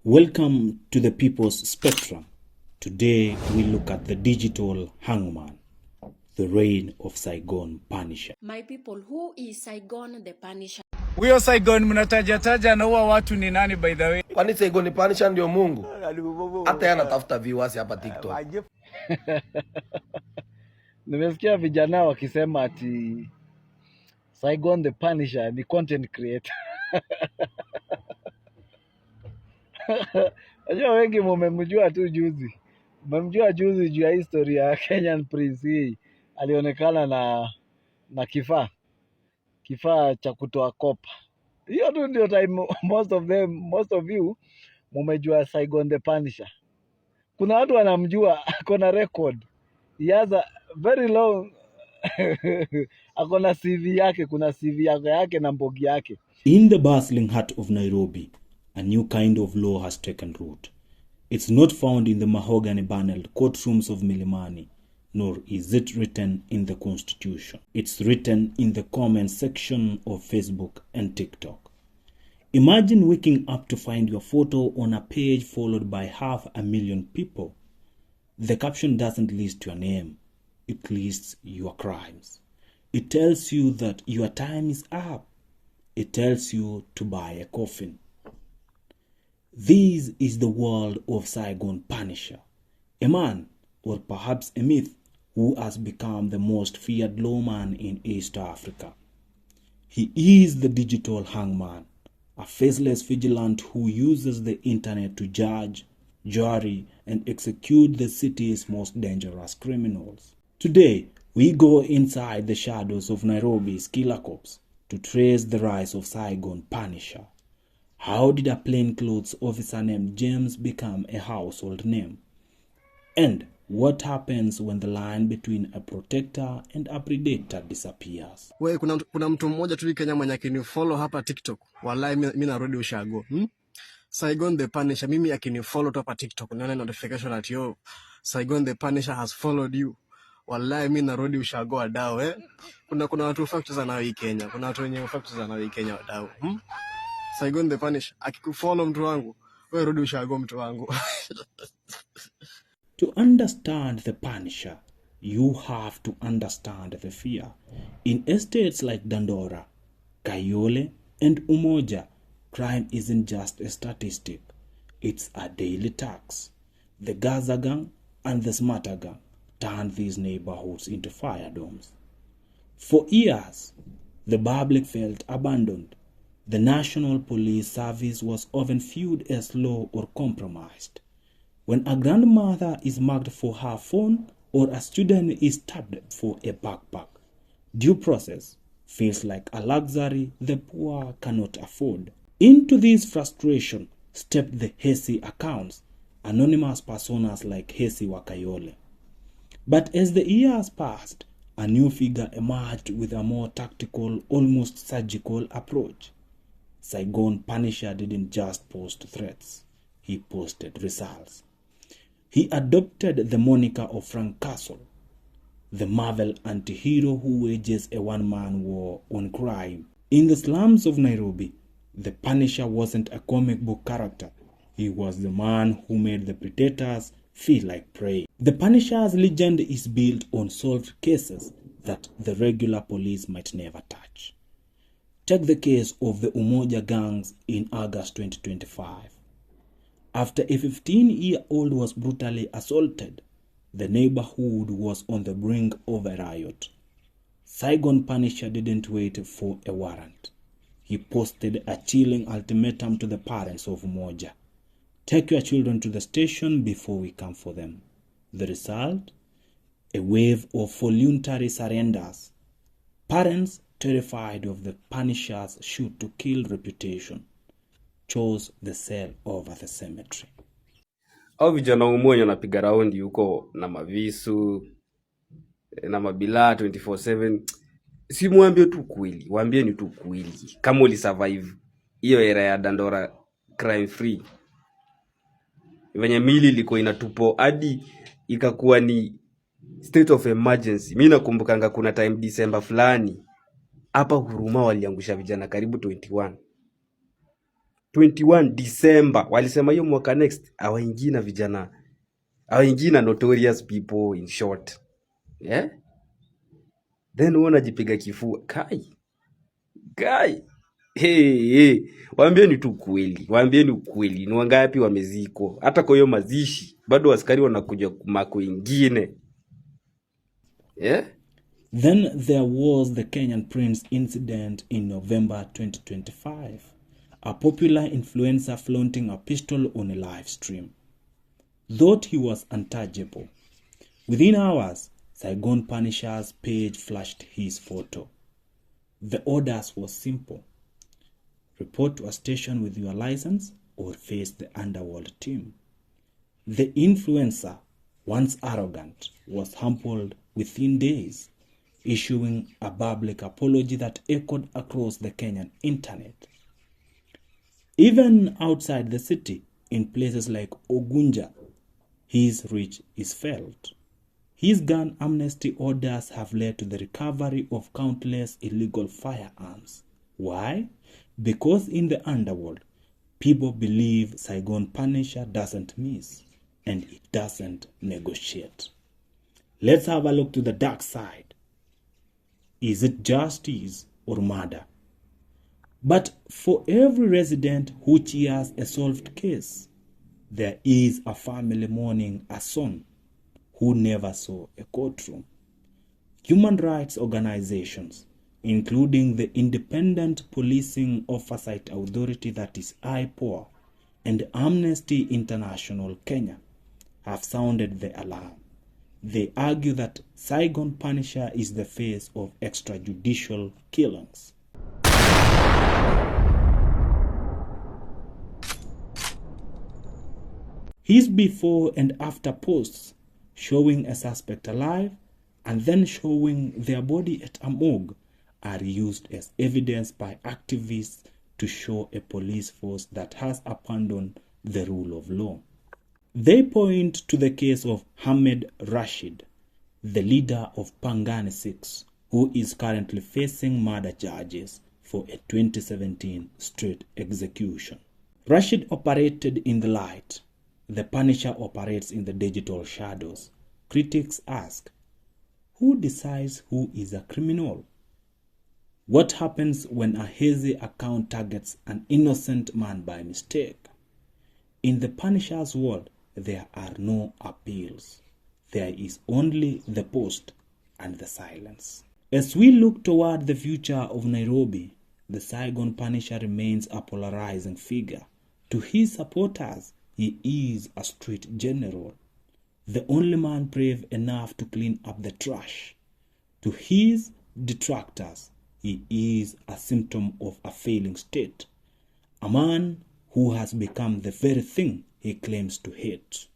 Welcome to the People's Spectrum. Today we look at the digital Hangman, the reign of Saigon Punisher. My people, who is Saigon the Punisher? Huyo Saigon mnataja na huwa watu ni nani by the way? Kwani Saigon ni Punisher ndio Mungu? Hata yana tafuta viewers hapa TikTok. Nimesikia vijana wakisema ati Saigon the Punisher ni content creator. Ajua wengi mmemjua tu juzi. Mmemjua juzi juu ya historia ya Kenyan Prince hii. Alionekana na kifaa cha kutoa kopa. Hiyo tu ndio time most of you mmejua Saigon the Punisher. Kuna watu wanamjua akona record. He has a very long akona CV yake, kuna CV yake na mbogi yake. In the bustling heart of Nairobi, a new kind of law has taken root. It's not found in the mahogany-paneled courtrooms of Milimani, nor is it written in the Constitution. It's written in the comment section of Facebook and TikTok. Imagine waking up to find your photo on a page followed by 500,000 people. The caption doesn't list your name. It lists your crimes. It tells you that your time is up. It tells you to buy a coffin. This is the world of Saigon Punisher, a man, or perhaps a myth, who has become the most feared lawman in East Africa. He is the digital hangman, a faceless vigilant who uses the internet to judge, jury, and execute the city's most dangerous criminals. Today, we go inside the shadows of Nairobi's killer cops to trace the rise of Saigon Punisher. How did a plainclothes officer named James become a household name? And what happens when the line between a protector and a predator disappears? Wewe kuna mtu mmoja tu Kenya mwenye akinifollow hapa TikTok. Wallahi mimi narudi ushago. Saigon the Punisher, mimi akinifollow tu hapa TikTok nione notification at yo Saigon the Punisher has followed you. Wallahi mimi narudi ushago wadau Kuna watu factors na hii Kenya. Kuna watu wenye factors na hii Kenya wadau. Saigon the Punisher akikufollow mtu wangu, wewe rudi ushago mtu wangu. To understand the Punisher, you have to understand the fear. In estates like Dandora, Kayole, and Umoja, crime isn't just a statistic. It's a daily tax. The Gaza gang and the Smarter gang turned these neighborhoods into fire domes. For years, the public felt abandoned. The National Police Service was often viewed as low or compromised. When a grandmother is mugged for her phone or a student is stabbed for a backpack, due process feels like a luxury the poor cannot afford. Into this frustration stepped the Hesi accounts, anonymous personas like Hesi Wakayole. But as the years passed, a new figure emerged with a more tactical, almost surgical approach. Saigon Punisher didn't just post threats, he posted results. He adopted the moniker of Frank Castle, the Marvel anti-hero who wages a one-man war on crime. In the slums of Nairobi, the Punisher wasn't a comic book character. He was the man who made the predators feel like prey. The Punisher's legend is built on solved cases that the regular police might never touch. Take the case of the Umoja gangs in August 2025. After a 15-year-old was brutally assaulted, the neighborhood was on the brink of a riot. Saigon Punisher didn't wait for a warrant. He posted a chilling ultimatum to the parents of Umoja. Take your children to the station before we come for them. The result? A wave of voluntary surrenders. Parents, terrified of the Punisher's shoot-to-kill reputation, chose the cell over the cemetery. Au vijana umoja wanapiga raundi huko na mavisu na mabila 24/7. Si muambie tu kweli, waambie ni tu kweli. Kama uli survive hiyo era ya Dandora crime free. Venye mili liko inatupo hadi ikakuwa ni state of emergency. Mimi nakumbukanga kuna time December fulani hapa Huruma waliangusha vijana karibu 21. 21 December walisema hiyo mwaka next hawaingii na vijana, hawaingii na notorious people in short. Yeah? Then unajipiga kifua. Kai. Hey. Waambieni tu kweli. Waambieni ukweli. Ni wangapi wameziko? Hata kwa hiyo mazishi bado askari wanakuja kumako ingine. Yeah? Then there was the Kenyan Prince incident in November 2025. A popular influencer flaunting a pistol on a live stream. Thought he was untouchable. Within hours, Saigon Punisher's page flashed his photo. The orders was simple. Report to a station with your license or face the underworld team. The influencer, once arrogant, was humbled within days, issuing a public apology that echoed across the Kenyan internet. Even outside the city, in places like Ogunja, his reach is felt. His gun amnesty orders have led to the recovery of countless illegal firearms. Why? Because in the underworld, people believe Saigon Punisher doesn't miss and it doesn't negotiate. Let's have a look to the dark side. Is it justice or murder? But for every resident who cheers a solved case, there is a family mourning a son who never saw a courtroom. Human rights organizations, including the Independent Policing Oversight Authority, that is IPOA, and Amnesty International Kenya, have sounded the alarm. They argue that Saigon Punisher is the face of extrajudicial killings. His before and after posts showing a suspect alive and then showing their body at a morgue are used as evidence by activists to show a police force that has abandoned the rule of law. They point to the case of Ahmed Rashid, the leader of Pangani 6, who is currently facing murder charges for a 2017 street execution. Rashid operated in the light. The Punisher operates in the digital shadows. Critics ask, who decides who is a criminal? What happens when a hazy account targets an innocent man by mistake? In the Punisher's world, there are no appeals. There is only the post and the silence. As we look toward the future of Nairobi, the Saigon Punisher remains a polarizing figure. To his supporters, he is a street general, the only man brave enough to clean up the trash. To his detractors, he is a symptom of a failing state, a man who has become the very thing he claims to hate.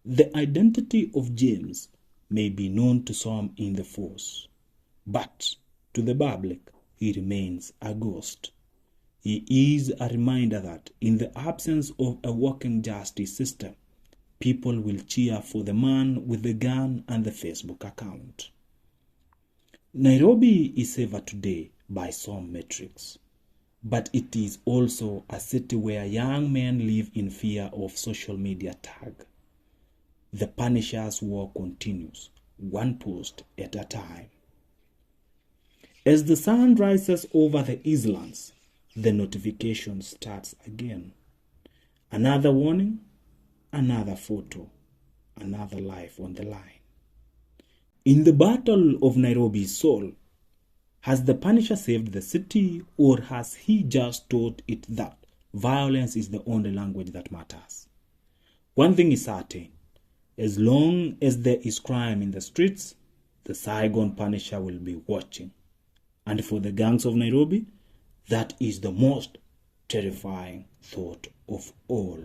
The identity of James may be known to some in the force, but to the public, he remains a ghost. He is a reminder that in the absence of a working justice system, people will cheer for the man with the gun and the Facebook account. Nairobi is safer today by some metrics, but it is also a city where young men live in fear of social media tag. The Punisher's war continues, one post at a time. As the sun rises over the islands, the notification starts again. Another warning, another photo, another life on the line. In the battle of Nairobi's soul, has the Punisher saved the city, or has he just taught it that violence is the only language that matters? One thing is certain, as long as there is crime in the streets, the Saigon Punisher will be watching. And for the gangs of Nairobi, that is the most terrifying thought of all.